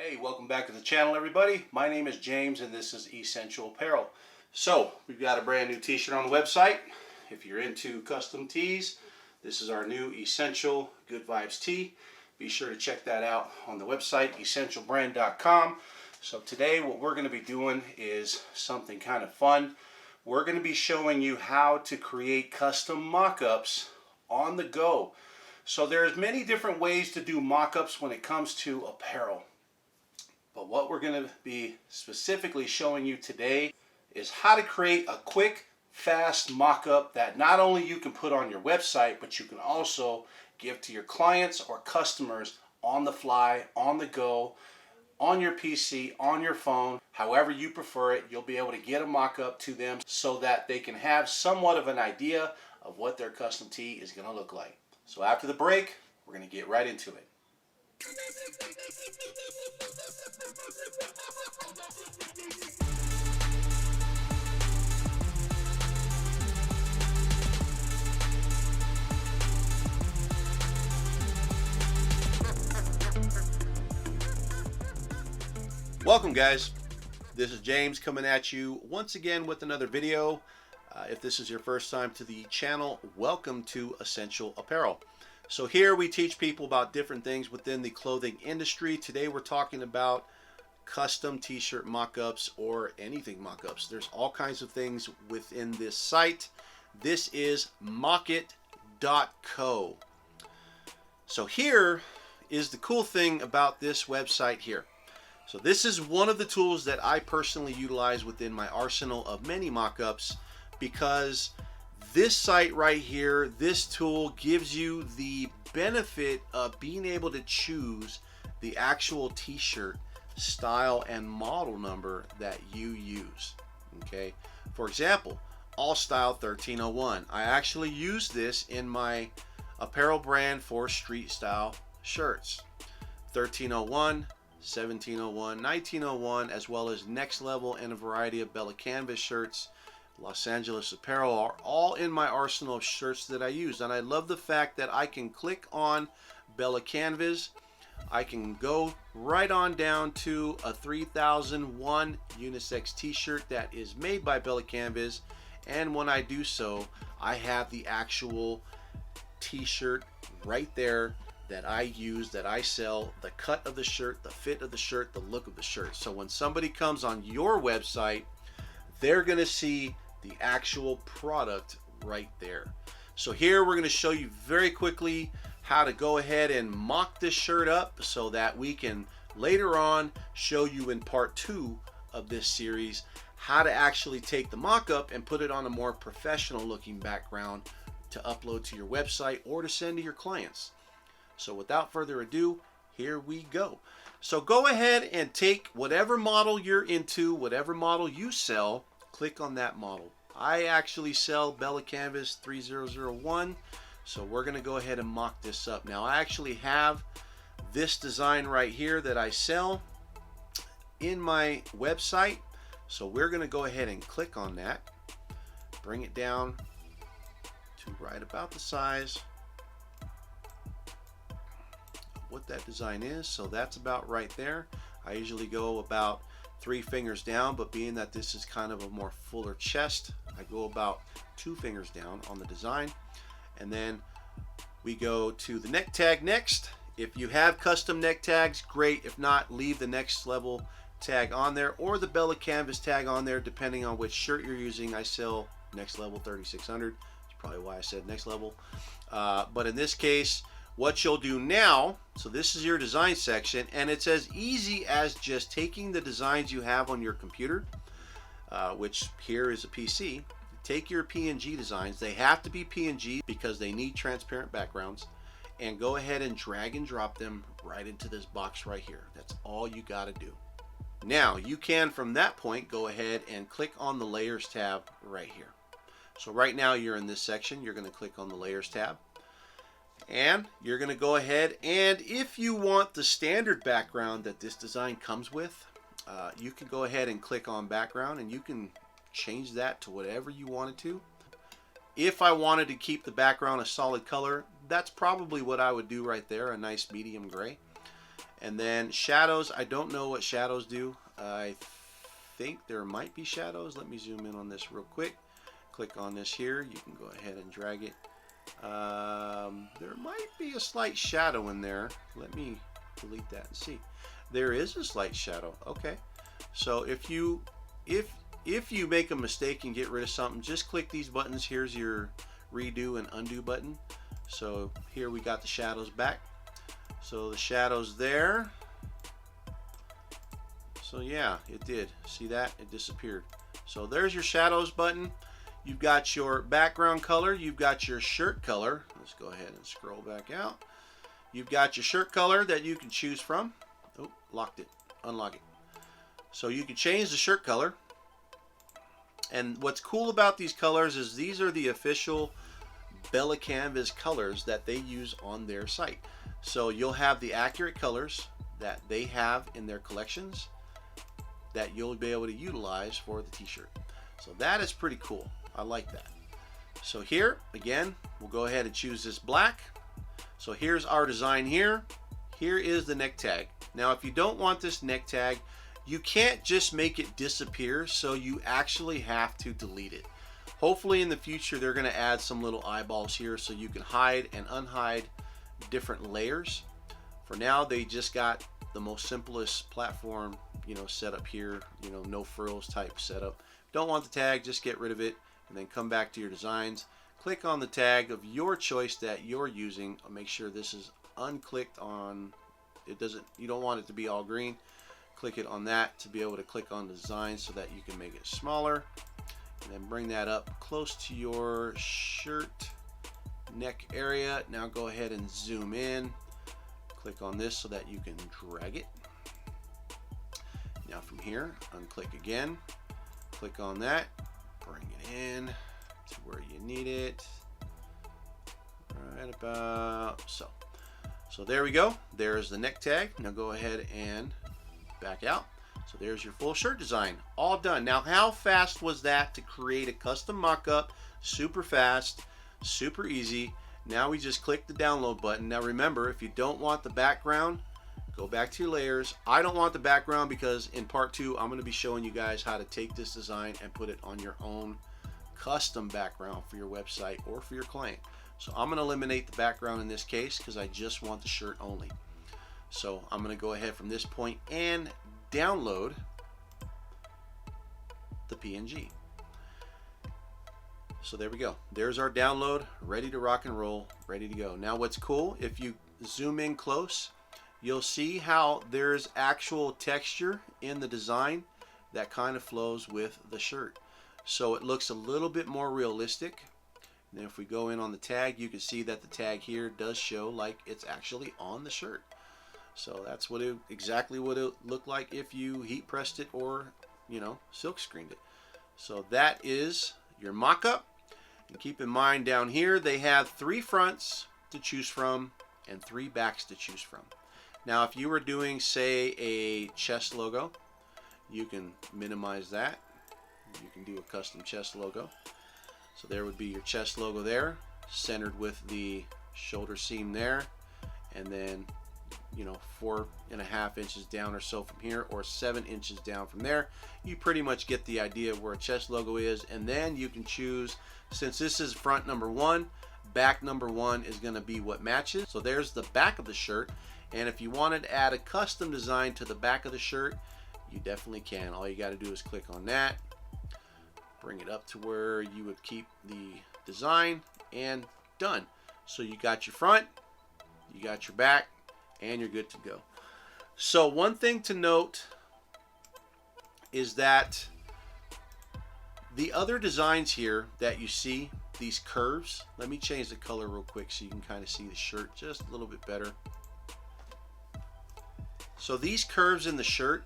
Hey, welcome back to the channel, everybody. My name is James and this is Essential Apparel. So we've got a brand new t-shirt on the website. If you're into custom tees, this is our new Essential Good Vibes tee. Be sure to check that out on the website, essentialbrand.com. So today what we're going to be doing is something kind of fun. We're going to be showing you how to create custom mock-ups on the go. So there's many different ways to do mock-ups when it comes to apparel. But what we're going to be specifically showing you today is how to create a quick, fast mock-up that not only you can put on your website, but you can also give to your clients or customers on the fly, on the go, on your PC, on your phone, however you prefer it. You'll be able to get a mock-up to them so that they can have somewhat of an idea of what their custom tee is going to look like. So after the break, we're going to get right into it. Welcome guys, this is James coming at you once again with another video. If this is your first time to the channel, welcome to Essential Apparel. So here we teach people about different things within the clothing industry. Today we're talking about custom t-shirt mock-ups or anything mock-ups. There's all kinds of things within this site. This is mockit.co. So here is the cool thing about this website here. So this is one of the tools that I personally utilize within my arsenal of many mock-ups, because this site right here, this tool gives you the benefit of being able to choose the actual t-shirt style and model number that you use. Okay, for example, All Style 1301. I actually use this in my apparel brand for street style shirts. 1301, 1701, 1901, as well as Next Level and a variety of Bella Canvas shirts. Los Angeles Apparel are all in my arsenal of shirts that I use, and I love the fact that I can click on Bella Canvas. I can go right on down to a 3001 unisex t-shirt that is made by Bella Canvas, and when I do so, I have the actual t-shirt right there that I use, that I sell, the cut of the shirt, the fit of the shirt, the look of the shirt. So when somebody comes on your website, they're going to see the actual product right there. So here we're going to show you very quickly how to go ahead and mock this shirt up so that we can later on show you in part 2 of this series how to actually take the mock-up and put it on a more professional looking background to upload to your website or to send to your clients. So without further ado, here we go. So go ahead and take whatever model you're into, whatever model you sell, click on that model. I actually sell Bella Canvas 3001, so we're going to go ahead and mock this up. Now I actually have this design right here that I sell in my website, so we're going to go ahead and click on that, bring it down to right about the size what that design is. So that's about right there. I usually go about 3 fingers down, but being that this is kind of a more fuller chest, I go about 2 fingers down on the design. And then we go to the neck tag next. If you have custom neck tags, great. If not, leave the Next Level tag on there or the Bella Canvas tag on there, depending on which shirt you're using. I sell Next Level 3600. That's probably why I said Next Level. But in this case, what you'll do now, so this is your design section, and it's as easy as just taking the designs you have on your computer, which here is a PC. Take your PNG designs. They have to be PNG because they need transparent backgrounds, and go ahead and drag and drop them right into this box right here. That's all you got to do. Now you can, from that point, go ahead and click on the Layers tab right here. So right now you're in this section. You're going to click on the Layers tab. And you're going to go ahead, and if you want the standard background that this design comes with, you can go ahead and click on background, and you can change that to whatever you wanted to. If I wanted to keep the background a solid color, that's probably what I would do right there, a nice medium gray. And then shadows, I don't know what shadows do. I think there might be shadows. Let me zoom in on this real quick. Click on this here. You can go ahead and drag it. There might be a slight shadow in there. Let me delete that and see. There is a slight shadow. Okay. So if you make a mistake and get rid of something, just click these buttons. Here's your redo and undo button. So here we got the shadows back. So the shadows there. So yeah, it did. See that? It disappeared. So there's your shadows button. You've got your background color. You've got your shirt color. Let's go ahead and scroll back out. You've got your shirt color that you can choose from. Oh, locked it. Unlock it. So you can change the shirt color. And what's cool about these colors is these are the official Bella Canvas colors that they use on their site. So you'll have the accurate colors that they have in their collections that you'll be able to utilize for the t-shirt. So that is pretty cool. I like that. So here again, we'll go ahead and choose this black. So here's our design here. Here is the neck tag. Now if you don't want this neck tag, you can't just make it disappear, so you actually have to delete it. Hopefully in the future they're going to add some little eyeballs here so you can hide and unhide different layers. For now they just got the most simplest platform, you know, setup here, you know, no frills type setup. Don't want the tag, just get rid of it and then come back to your designs. Click on the tag of your choice that you're using. Make sure this is unclicked on, you don't want it to be all green. Click it on that to be able to click on design so that you can make it smaller, and then bring that up close to your shirt neck area. Now go ahead and zoom in. Click on this so that you can drag it. Now from here, unclick again. Click on that. Bring it in to where you need it. Right about so. So there we go. There's the neck tag. Now go ahead and back out. So there's your full shirt design, all done. Now how fast was that to create a custom mock-up? Super fast, super easy. Now we just click the download button. Now remember, if you don't want the background, go back to your layers. I don't want the background because in part 2 I'm going to be showing you guys how to take this design and put it on your own custom background for your website or for your client. So I'm going to eliminate the background in this case because I just want the shirt only. So I'm going to go ahead from this point and download the PNG. So there we go. There's our download, ready to rock and roll, ready to go. Now what's cool, if you zoom in close, you'll see how there's actual texture in the design that kind of flows with the shirt. So it looks a little bit more realistic. And then if we go in on the tag, you can see that the tag here does show like it's actually on the shirt. So that's what exactly what it looked like if you heat pressed it or, you know, silk screened it. So that is your mock-up. And keep in mind down here they have 3 fronts to choose from and 3 backs to choose from. Now if you were doing, say, a chest logo, you can minimize that. You can do a custom chest logo. So there would be your chest logo there, centered with the shoulder seam there, and then, you know, 4.5 inches down or so from here, or 7 inches down from there. You pretty much get the idea of where a chest logo is. And then you can choose, since this is front number 1, back number 1 is going to be what matches. So there's the back of the shirt. And if you wanted to add a custom design to the back of the shirt, you definitely can. All you got to do is click on that, bring it up to where you would keep the design, and done. So you got your front, you got your back, and you're good to go. So one thing to note is that the other designs here that you see, these curves, let me change the color real quick so you can kind of see the shirt just a little bit better. So these curves in the shirt,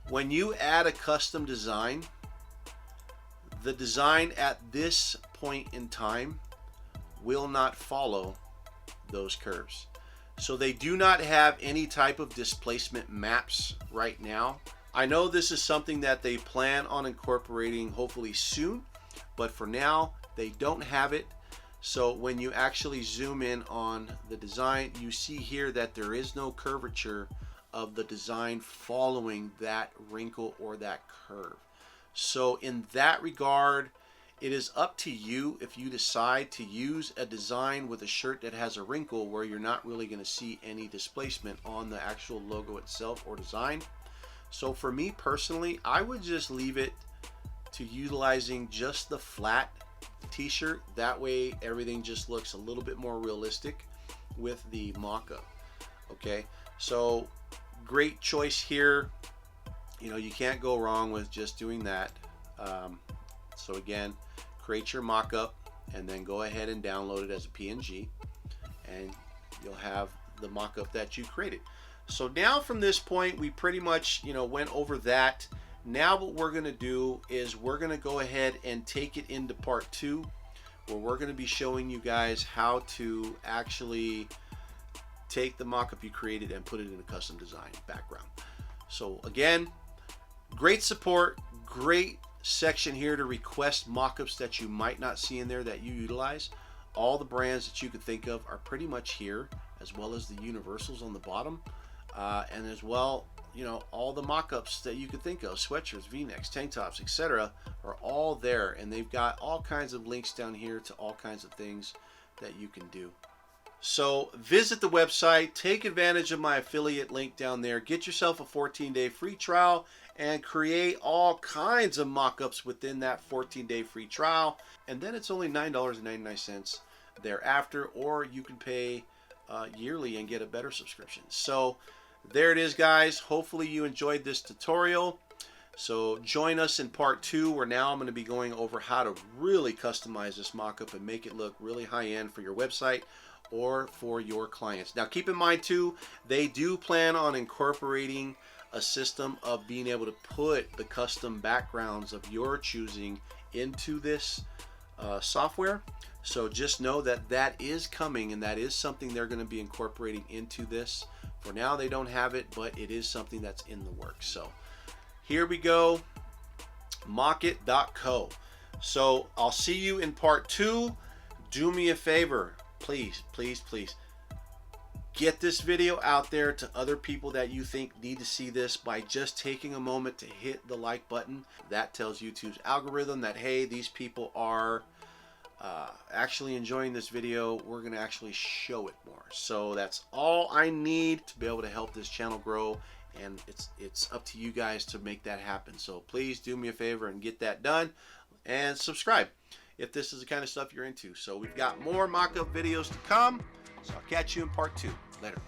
when you add a custom design, the design at this point in time will not follow those curves. So they do not have any type of displacement maps right now. I know this is something that they plan on incorporating hopefully soon, but for now they don't have it. So when you actually zoom in on the design, you see here that there is no curvature of the design following that wrinkle or that curve. So in that regard, it is up to you if you decide to use a design with a shirt that has a wrinkle where you're not really going to see any displacement on the actual logo itself or design. So for me personally, I would just leave it to utilizing just the flat t-shirt. That way everything just looks a little bit more realistic with the mock-up. Okay, so great choice here. You know, you can't go wrong with just doing that. So again, create your mock-up and then go ahead and download it as a PNG, and you'll have the mock-up that you created. So now from this point, we pretty much, you know, went over that. Now what we're going to do is we're going to go ahead and take it into part 2, where we're going to be showing you guys how to actually take the mock-up you created and put it in a custom design background. So again, great support, great section here to request mock-ups that you might not see in there that you utilize. All the brands that you could think of are pretty much here, as well as the universals on the bottom, and as well, you know, all the mock-ups that you could think of, sweatshirts, v-necks, tank tops, etc., are all there, and they've got all kinds of links down here to all kinds of things that you can do. So visit the website, take advantage of my affiliate link down there, get yourself a 14-day free trial, and create all kinds of mock-ups within that 14-day free trial. And then it's only $9.99 thereafter, or you can pay yearly and get a better subscription. So there it is, guys. Hopefully you enjoyed this tutorial. So join us in part 2, where now I'm going to be going over how to really customize this mock-up and make it look really high-end for your website or for your clients. Now keep in mind too, they do plan on incorporating a system of being able to put the custom backgrounds of your choosing into this software. So just know that that is coming, and that is something they're going to be incorporating into this. For now they don't have it, but it is something that's in the works. So here we go, mockit.co. So I'll see you in part 2. Do me a favor, please, please, please. Get this video out there to other people that you think need to see this by just taking a moment to hit the like button. That tells YouTube's algorithm that, hey, these people are actually enjoying this video. We're going to actually show it more. So that's all I need to be able to help this channel grow, and it's up to you guys to make that happen. So please do me a favor and get that done, and subscribe if this is the kind of stuff you're into. So we've got more mock-up videos to come. So I'll catch you in part 2. Later.